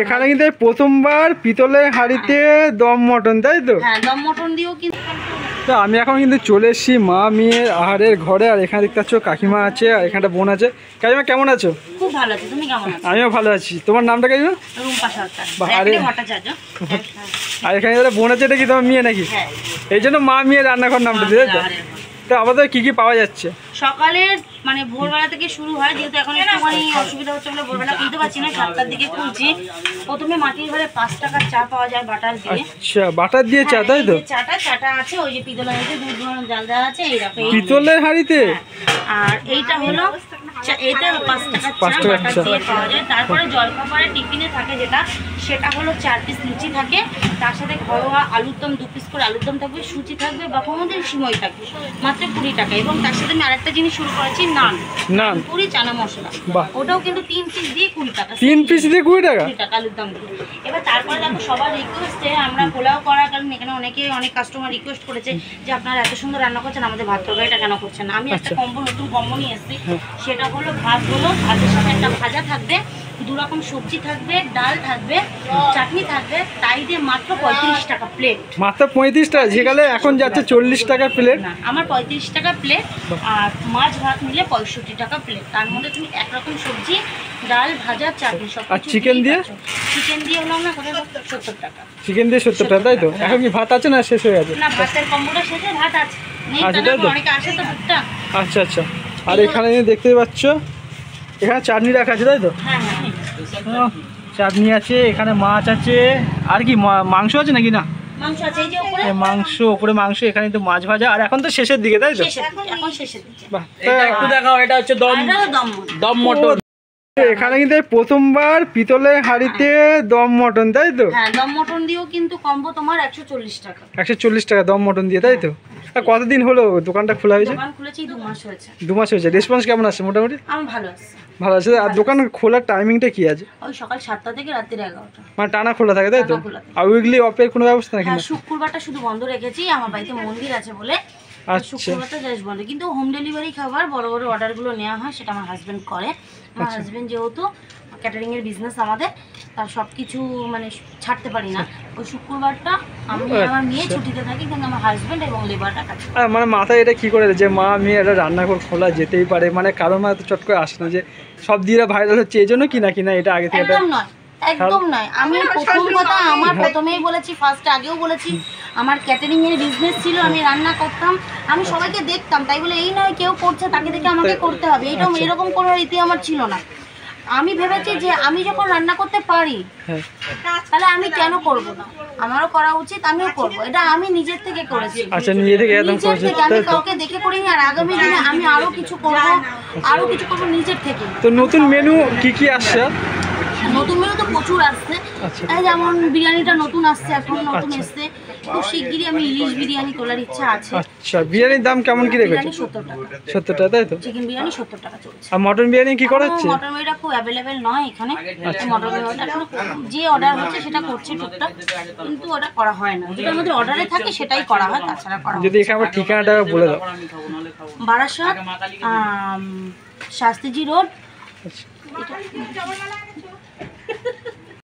এখানে কিন্তু প্রথমবার পিতলের হাঁড়িতে দম মটন, তাই তো? হ্যাঁ, দম মটন দিয়েও কিন্তু। তো আমি এখন কিন্তু চলে এসেছি মা মেয়ের আহারের ঘরে। আর এখানে দেখতে পাচ্ছ কাকিমা আছে, আর এখানটা বোন আছে। কাকিমা কেমন আছো? খুব ভালো আছি, তুমি কেমন আছো? আমিও ভালো আছি। তোমার নামটা কাকিমা? রুম্পা সরকার। আর এখানে যারা বোন আছে, এটা কি তোমার মেয়ে নাকি? হ্যাঁ। এই জন্য মা মেয়ের রান্নাঘর নামটা দিয়ে তো। তো আমাদের কি কি পাওয়া যাচ্ছে? সকালে মানে ভোরবেলা থেকে শুরু হয়, যেহেতু এখন একটুখানি অসুবিধা হচ্ছে বলে ভোরবেলা খুলতে পারছি না, 7টার দিকে খুলছি। প্রথমে মাটির ঘরে 5 টাকার চা পাওয়া যায় বাটার দিয়ে। আচ্ছা, বাটার দিয়ে চা, তাই তো? চাটা আছে ওই যে পিতলের হাঁড়িতে, দুধ গরম জাল দেওয়া আছে এইরকম। পিতলের হাঁড়িতে? আর এইটা হলো এইটা 5 টাকার চা বাটার দিয়ে পাওয়া যায়। তারপরে জলখাবারে টিফিনে থাকে যেটা, সেটা হলো 4 পিস লুচি থাকে, তার সাথে ঘরোয়া আলুর দম 2 পিস করে আলুর দম থাকবে, সুচি থাকবে বা কোনোদিন সিমই থাকবে, মাত্র 20 টাকা। এবং তার সাথে আমি আরেকটা জিনিস শুরু করেছি, নান পুরি চানা মশলা, ওটাও কিন্তু 3 পিস দিয়ে 20 টাকা। 3 পিস দিয়ে 20 টাকা আলুর দম দিয়ে। এবার তারপরে দেখো সবার রিকোয়েস্টে আমরা পোলাও করার কারণ এখানে অনেক কাস্টমার রিকোয়েস্ট করেছে যে আপনারা এত সুন্দর রান্না করছেন, আমাদের ভাত তরকারিটা কেন করছেন না। আমি একটা নতুন কম্বো নিয়ে এসেছি, সেটা হলো ভাত হলো, ভাতের সাথে একটা ভাজা থাকবে, 2 রকম সবজি থাকবে, ডাল থাকবে, চাটনি থাকবে, তাই দিয়ে মাত্র 35 টাকা প্লেট। মাত্র 35 টাকা, যেখানে এখন যাচ্ছে 40 টাকা প্লেট। আমার 35 টাকা প্লেট। আর মাছ ভাত নিলে 65 টাকা প্লেট। তার মধ্যে তুমি একরকম সবজি, ডাল, ভাজা, চাটনি সব। আর চিকেন দিয়ে? চিকেন দিয়ে হলো না 70 টাকা। চিকেন দিয়ে 70 টাকা, তাই তো? এখন কি ভাত আছে না শেষ হয়ে গেছে? না, ভাতের কম্বোটা শেষে, ভাত আছে। অনেকে আসে তো দুধটা। আচ্ছা আচ্ছা। আর এখানে দেখতে পাচ্ছ এখানে চাটনি রাখা আছে, তাই তো? হ্যাঁ, চাটনি আছে, এখানে মাছ আছে, আর কি মাংস আছে নাকি? না, মাংস আছে, এই যে উপরে মাংস, উপরে মাংস, এখানে তো মাছ ভাজা। আর এখন তো শেষের দিকে, তাই তো? এখন শেষের দিকে। বাহ, একটু দেখাও। এটা হচ্ছে দম মটন। এখানে কিন্তু প্রথমবার পিতলের হাঁড়িতে দম মটন, তাই তো? হ্যাঁ, দম মটন দিয়েও কিন্তু কম্বো তোমার 140 টাকা। 140 টাকা দম মটন দিয়ে, তাই তো? কতদিন হলো দোকানটা খোলা হয়েছে? দোকান খুলেছি 2 মাস হয়েছে। 2 মাস হয়েছে। রেসপন্স কেমন আসছে মোটামুটি? আমি ভালো আছি। ভালো আছে। আর দোকান খোলার টাইমিংটা কি আছে? ওই সকাল 7টা থেকে রাত্রি 11টা। মানে টানা খোলা থাকে, তাই তো? আর উইকলি অফের কোনো ব্যবস্থা নাকি? হ্যাঁ, শুক্রবারটা শুধু বন্ধ রেখেছি, আমার বাড়িতে মন্দির আছে বলে। শুক্রবারটা জাস্ট বন্ধ, কিন্তু হোম ডেলিভারি খাবার বড় বড় অর্ডারগুলো নেওয়া হয়, সেটা আমার হাজবেন্ড করে। আমার হাজবেন্ড যেহেতু ক্যাটারিং এর বিজনেস আমাদের, তার সব কিছু মানে ছাড়তে পারি না। ওই শুক্রবারটা আমি আমার মেয়ে ছুটিতে থাকি, কিন্তু আমার হাজবেন্ড এবং লেবারটা কাজ করে। মানে মাথায় এটা কি করে যে মা মেয়ে একটা রান্নাঘর খোলা যেতেই পারে, মানে কারোর মাথায় চট করে আসে না যে সব দিয়ে ভাইরাল হচ্ছে এই জন্য কি না এটা আগে থেকে? একদম নয়। আমি প্রথম কথা আমার প্রথমেই বলেছি, ফার্স্টে আগেও বলেছি, আমার ক্যাটারিং এর বিজনেস ছিল, আমি রান্না করতাম, আমি সবাইকে দেখতাম, তাই বলে এই নয় কেউ করছে তাকে দেখে আমাকে করতে হবে, এইটা এরকম কোনো রীতি আমার ছিল না। আমি ভেবেছি যে আমি যখন রান্না করতে পারি তাহলে আমি কেন করব না, আমারও করা উচিত, আমিও করব। এটা আমি নিজের থেকে করেছি। আচ্ছা, নিজে থেকে একদম করেছি, আমি কাউকে দেখে করিনি। আর আগামী দিনে আমি আরো কিছু করব, নিজের থেকে। তো নতুন মেনু কি কি আসছে? নতুন মেনু তো প্রচুর আসছে, যেমন বিরিয়ানিটা নতুন আসছে, এখন নতুন এসছে। তো শিগগিরই আমি ইলিশ বিরিয়ানি তোলার ইচ্ছা আছে। আচ্ছা, বিরিয়ানির দাম কেমন কি রেখেছো? 70 টাকা। 70 টাকা, তাই তো? চিকেন বিরিয়ানি 70 টাকা চলছে। আর মটন বিরিয়ানি কি করা হচ্ছে? মটন বিরিয়ানিটা খুব অ্যাভেলেবেল নয় এখানে। মটন বিরিয়ানিটা এখন যে অর্ডার হচ্ছে সেটা করছে টুকটাক, কিন্তু ওটা করা হয় না। যেটা আমাদের অর্ডারে থাকে সেটাই করা হয়, তাছাড়া করা হয় না। যদি এখানে আমার ঠিকানাটা বলে দাও। বারাসাত, শাস্ত্রীজি রোড।